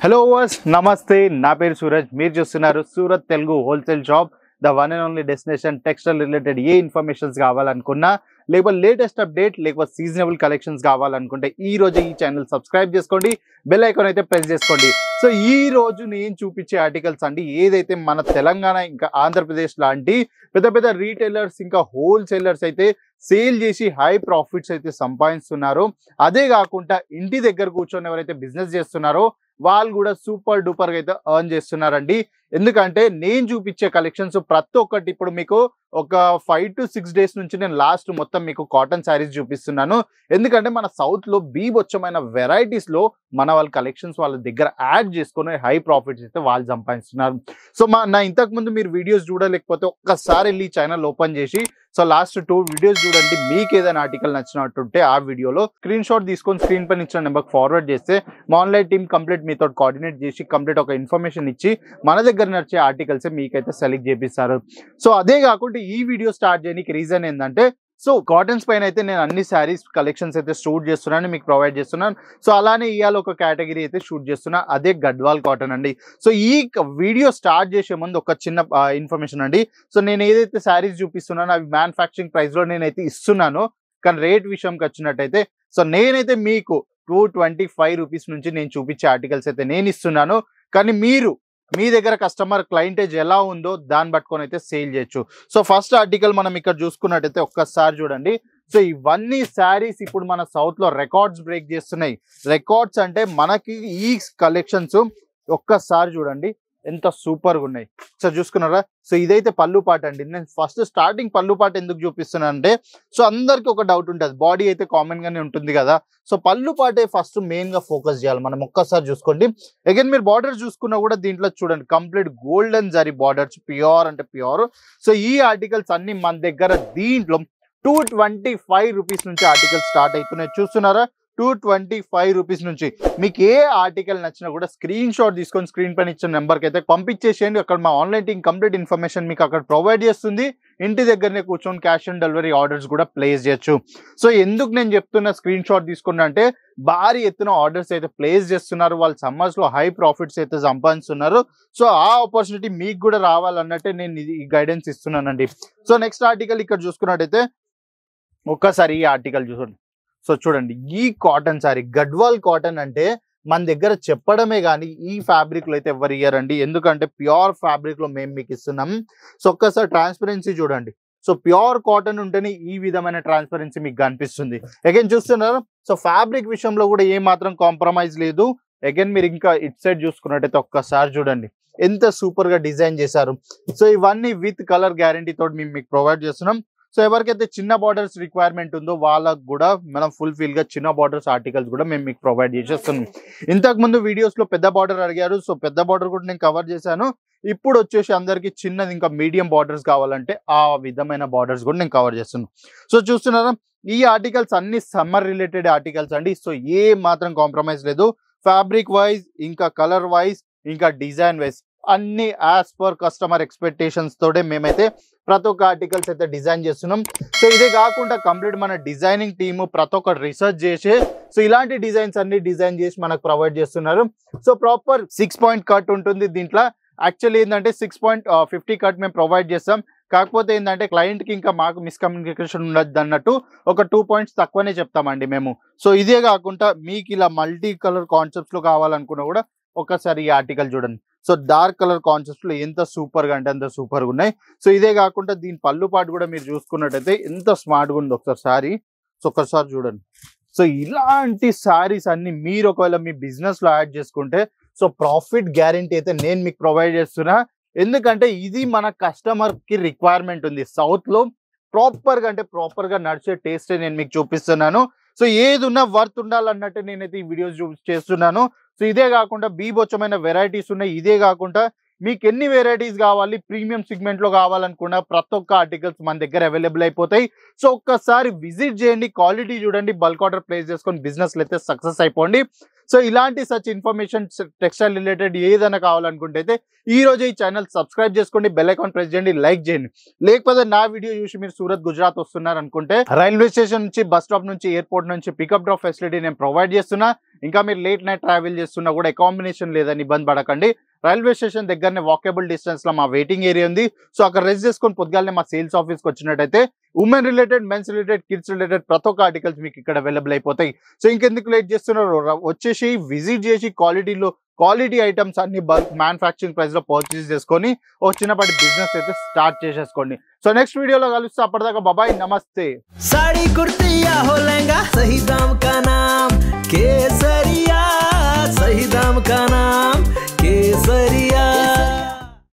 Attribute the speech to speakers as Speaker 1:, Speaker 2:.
Speaker 1: Hello verse నమస్తే నా పేరు సూరజ్ మీరు చూస్తున్నారు Surat Telugu wholesale shop the one and only destination textile related ఏ ఇన్ఫర్మేషన్స్ కావాలనుకున్నా లేకపోతే లేటెస్ట్ అప్డేట్ లేకపోతే సీజనబుల్ కలెక్షన్స్ కావాలనుకుంటే ఈ రోజు ఈ ఛానల్ సబ్స్క్రైబ్ చేసుకోండి బెల్ ఐకాన్ అయితే ప్రెస్ చేసుకోండి సో ఈ రోజు నేను చూపించే ఆర్టికల్స్ అండి ఏదైతే మన తెలంగాణ ఇంకా ఆంధ్రప్రదేశ్ లాంటి పెద్ద పెద్ద రీటైలర్స్ ఇంకా హోల్సేలర్స్ అయితే సేల్ చేసి హై ప్రాఫిట్స్ అయితే సంపాదిస్తున్నారు అదే కాకుండా ఇంటి దగ్గర కూర్చొని ఎవరైతే బిజినెస్ చేస్తున్నారో వాళ్ళు కూడా సూపర్ డూపర్ గా అయితే ఎర్న్ చేస్తున్నారండి ఎందుకంటే నేను చూపించే కలెక్షన్స్ ప్రతి ఒక్కటి ఇప్పుడు మీకు ఒక 5 to 6 డేస్ నుంచి నేను లాస్ట్ మొత్తం మీకు కాటన్ శారీస్ చూపిస్తున్నాను ఎందుకంటే మన సౌత్ లో బీభత్సమైన వెరైటీస్ లో మన వాళ్ళ కలెక్షన్స్ వాళ్ళ దగ్గర యాడ్ చేసుకుని హై ప్రాఫిట్స్ అయితే వాళ్ళు సంపాదిస్తున్నారు సో నా ఇంతకు ముందు మీరు వీడియోస్ చూడలేకపోతే ఒక్కసారి వెళ్ళి ఛానల్ ఓపెన్ చేసి సో లాస్ట్ 2 వీడియోస్ చూడండి మీకు ఏదైనా ఆర్టికల్ నచ్చినట్టుంటే ఆ వీడియోలో స్క్రీన్ షాట్ తీసుకొని స్క్రీన్ పైన ఇచ్చిన నెంబర్ ఫార్వర్డ్ చేస్తే మా ఆన్లైన్ టీమ్ కంప్లీట్ మీతో కోఆర్డినేట్ చేసి కంప్లీట్ ఒక ఇన్ఫర్మేషన్ ఇచ్చి మన దగ్గర నచ్చే ఆర్టికల్స్ మీకైతే సెలెక్ట్ చేపిస్తారు సో అదే కాకుండా ఈ వీడియో స్టార్ట్ చేయడానికి రీజన్ ఏంటంటే సో కాటన్స్ పైన అయితే నేను అన్ని శారీస్ కలెక్షన్స్ అయితే షూట్ చేస్తున్నాను మీకు ప్రొవైడ్ చేస్తున్నాను సో అలానే ఇవాళ ఒక కేటగిరీ అయితే షూట్ చేస్తున్నా అదే గద్వాల్ కాటన్ అండి సో ఈ వీడియో స్టార్ట్ చేసే ముందు ఒక చిన్న ఇన్ఫర్మేషన్ అండి సో నేను ఏదైతే శారీస్ చూపిస్తున్నానో అవి మ్యానుఫ్యాక్చరింగ్ ప్రైస్ లో నేనైతే ఇస్తున్నాను కానీ రేట్ విషయంకి వచ్చినట్టయితే సో నేనైతే మీకు 225 రూపీస్ నుంచి నేను చూపించే ఆర్టికల్స్ అయితే నేను ఇస్తున్నాను కానీ మీరు మీ దగ్గర కస్టమర్ క్లయింటేజ్ ఎలా ఉందో దాన్ని పట్టుకొని అయితే సేల్ చేయొచ్చు సో ఫస్ట్ ఆర్టికల్ మనం ఇక్కడ చూసుకున్నట్టయితే ఒక్కసారి చూడండి సో ఇవన్నీ శారీస్ ఇప్పుడు మన సౌత్ లో రికార్డ్స్ బ్రేక్ చేస్తున్నాయి రికార్డ్స్ అంటే మనకి ఈ కలెక్షన్స్ ఒక్కసారి చూడండి ఎంత సూపర్ గా ఉన్నాయి సో చూసుకున్నారా సో ఇదైతే పళ్ళు పాట అండి నేను ఫస్ట్ స్టార్టింగ్ పళ్ళు పాట ఎందుకు చూపిస్తున్నాను అంటే సో అందరికి ఒక డౌట్ ఉంటుంది బాడీ అయితే కామన్ గానే ఉంటుంది కదా సో పళ్ళు పాటే ఫస్ట్ మెయిన్ గా ఫోకస్ చేయాలి మనం ఒక్కసారి చూసుకోండి అగైన్ మీరు బార్డర్స్ చూసుకున్నా కూడా దీంట్లో చూడండి complete golden zari borders pure అంటే ప్యూర్ సో ఈ ఆర్టికల్స్ అన్ని మన దగ్గర దీంట్లో 225 రూపీస్ నుంచి ఆర్టికల్స్ స్టార్ట్ అవుతున్నాయి చూస్తున్నారా 225 రూపీస్ నుంచి మీకు ఏ ఆర్టికల్ నచ్చినా కూడా స్క్రీన్ షాట్ తీసుకొని స్క్రీన్ పైన ఇచ్చిన నెంబర్కి అయితే పంపించేసేయండి అక్కడ మా ఆన్లైన్ టీమ్ కంప్లీట్ ఇన్ఫర్మేషన్ మీకు అక్కడ ప్రొవైడ్ చేస్తుంది ఇంటి దగ్గరనే కూర్చొని క్యాష్ ఆన్ డెలివరీ ఆర్డర్స్ కూడా ప్లేస్ చేయొచ్చు సో ఎందుకు నేను చెప్తున్నా స్క్రీన్ షాట్ తీసుకున్నా అంటే భారీ ఎత్తున ఆర్డర్స్ అయితే ప్లేస్ చేస్తున్నారు వాళ్ళు సమ్మర్స్ లో హై ప్రాఫిట్స్ అయితే సంపాదిస్తున్నారు సో ఆ ఆపర్చునిటీ మీకు కూడా రావాలన్నట్టే నేను ఈ గైడెన్స్ ఇస్తున్నానండి సో నెక్స్ట్ ఆర్టికల్ ఇక్కడ చూసుకున్నట్టయితే ఒక్కసారి ఈ ఆర్టికల్ చూడండి సో చూడండి ఈ కాటన్ సారీ గద్వాల్ కాటన్ అంటే మన దగ్గర చెప్పడమే కానీ ఈ ఫ్యాబ్రిక్ లో అయితే ఎవరు ఇయ్యారండి ఎందుకంటే ప్యూర్ ఫ్యాబ్రిక్ లో మేము మీకు ఇస్తున్నాం సో ఒక్కసారి ట్రాన్స్పరెన్సీ చూడండి సో ప్యూర్ కాటన్ ఉంటేనే ఈ విధమైన ట్రాన్స్పరెన్సీ మీకు కనిపిస్తుంది అగైన్ చూస్తున్నారు సో ఫ్యాబ్రిక్ విషయంలో కూడా ఏ మాత్రం కాంప్రమైజ్ లేదు అగైన్ మీరు ఇంకా ఇట్ సైడ్ చూసుకున్నట్టయితే ఒక్కసారి చూడండి ఎంత సూపర్ గా డిజైన్ చేశారు సో ఇవన్నీ విత్ కలర్ గ్యారంటీ తోటి మేము మీకు ప్రొవైడ్ చేస్తున్నాం సో ఎవరికైతే చిన్న బార్డర్స్ రిక్వైర్మెంట్ ఉందో వాళ్ళకు కూడా మనం ఫుల్ఫిల్ గా చిన్న బార్డర్స్ ఆర్టికల్స్ కూడా మేము మీకు ప్రొవైడ్ చేసేస్తున్నాం ఇంతకు ముందు వీడియోస్ లో పెద్ద బార్డర్ అడిగారు సో పెద్ద బార్డర్ కూడా నేను కవర్ చేశాను ఇప్పుడు వచ్చేసి అందరికి చిన్నది ఇంకా మీడియం బార్డర్స్ కావాలంటే ఆ విధమైన బార్డర్స్ కూడా నేను కవర్ చేస్తున్నాను సో చూస్తున్నారా ఈ ఆర్టికల్స్ అన్ని సమ్మర్ రిలేటెడ్ ఆర్టికల్స్ అండి సో ఏ మాత్రం కాంప్రమైజ్ లేదు ఫ్యాబ్రిక్ వైజ్ ఇంకా కలర్ వైజ్ ఇంకా డిజైన్ వైజ్ అన్ని యాజ్ పర్ కస్టమర్ ఎక్స్పెక్టేషన్స్ తోటే మేమైతే ప్రతి ఒక్క ఆర్టికల్స్ అయితే డిజైన్ చేస్తున్నాం సో ఇదే కాకుండా కంప్లీట్ మన డిజైనింగ్ టీమ్ ప్రతి ఒక్క రీసెర్చ్ చేసి సో ఇలాంటి డిజైన్స్ అన్ని డిజైన్ చేసి మనకు ప్రొవైడ్ చేస్తున్నారు సో ప్రాపర్ 6 పాయింట్ కట్ ఉంటుంది దీంట్లో యాక్చువల్లీ ఏంటంటే 6.50 కట్ మేము ప్రొవైడ్ చేస్తాం కాకపోతే ఏంటంటే క్లయింట్ కి ఇంకా మాకు మిస్కమ్యూనికేషన్ ఉండదు అన్నట్టు ఒక 2 పాయింట్స్ తక్కువనే చెప్తామండి మేము సో ఇదే కాకుండా మీకు ఇలా మల్టీ కలర్ కాన్సెప్ట్స్ లో కావాలనుకున్నా కూడా ఒకసారి ఈ ఆర్టికల్ చూడండి సో డార్క్ కలర్ కాన్సెప్ట్స్ లో ఎంత సూపర్ గా అంటే అంత సూపర్ గా ఉన్నాయి సో ఇదే కాకుండా దీని పళ్ళు పాటు కూడా మీరు చూసుకున్నట్టయితే ఎంత స్మార్ట్ గా ఉంది ఒకసారి సో ఒకసారి చూడండి సో ఇలాంటి శారీస్ అన్ని మీరు ఒకవేళ మీ బిజినెస్ లో యాడ్ చేసుకుంటే సో ప్రాఫిట్ గ్యారంటీ అయితే నేను మీకు ప్రొవైడ్ చేస్తున్నా ఎందుకంటే ఇది మన కస్టమర్ కి రిక్వైర్మెంట్ ఉంది సౌత్ లో ప్రాపర్ గా నడిచే టేస్ట్ నేను మీకు చూపిస్తున్నాను సో ఏది ఉన్నా వర్త్ ఉండాలన్నట్టు నేనైతే ఈ వీడియోస్ చేస్తున్నాను సో ఇదే కాకుండా బీభత్సమైన వెరైటీస్ ఉన్నాయి ఇదే కాకుండా మీకు ఎన్ని వెరైటీస్ కావాలి ప్రీమియం సెగ్మెంట్ లో కావాలనుకున్నా ప్రతి ఒక్క ఆర్టికల్స్ మన దగ్గర అవైలబుల్ అయిపోతాయి సో ఒక్కసారి విజిట్ చేయండి క్వాలిటీ చూడండి బల్క్ ఆర్డర్ ప్లేస్ చేసుకొని బిజినెస్ అయితే సక్సెస్ అయిపోండి సో ఇలాంటి సచ్ ఇన్ఫర్మేషన్ టెక్స్టైల్ రిలేటెడ్ ఏదైనా కావాలనుకుంటే అయితే ఈ రోజు ఈ ఛానల్ సబ్స్క్రైబ్ చేసుకోండి, బెల్ ఐకాన్ ప్రెస్ చేయండి, లైక్ చేయండి. లేకపోతే నా వీడియో చూసి మీరు సూరత్ గుజరాత్ వస్తున్నారు అనుకుంటే రైల్వే స్టేషన్ నుంచి, బస్ స్టాప్ నుంచి, ఎయిర్పోర్ట్ నుంచి పికప్ డ్రాప్ ఫెసిలిటీ నేను ప్రొవైడ్ చేస్తున్నా. ఇంకా మీరు లేట్ నైట్ ట్రావెల్ చేస్తున్నా కూడా అకామిడేషన్ లేదని ఇబ్బంది పడకండి. రైల్వే స్టేషన్ దగ్గరనే వాకబుల్ డిస్టెన్స్ లో మా వెయిటింగ్ ఏరియా ఉంది. సో అక్కడ రెస్ట్ చేసుకొని పొద్దుగాలనే మా సేల్స్ ఆఫీస్కి వచ్చినట్టయితే women related, mens related, kids related ప్రతి ఒక్క ఆర్టికల్స్ మీకు ఇక్కడ అవైలబుల్ అయిపోతాయి. సో ఇంకెందుకు లేట్ చేస్తున్నారు, వచ్చేసి విజిట్ చేసి క్వాలిటీ ఐటమ్స్ అన్ని బల్క్ మ్యానుఫ్యాక్చరింగ్ ప్రైస్ లో పర్చేస్ చేసుకొని ఒక చిన్నపాటి బిజినెస్ అయితే స్టార్ట్ చేసేసుకోండి. సో నెక్స్ట్ వీడియోలో కలుస్తా. అప్పటిదాకా బాబాయ్, నమస్తే.
Speaker 2: साड़ी कुर्तिया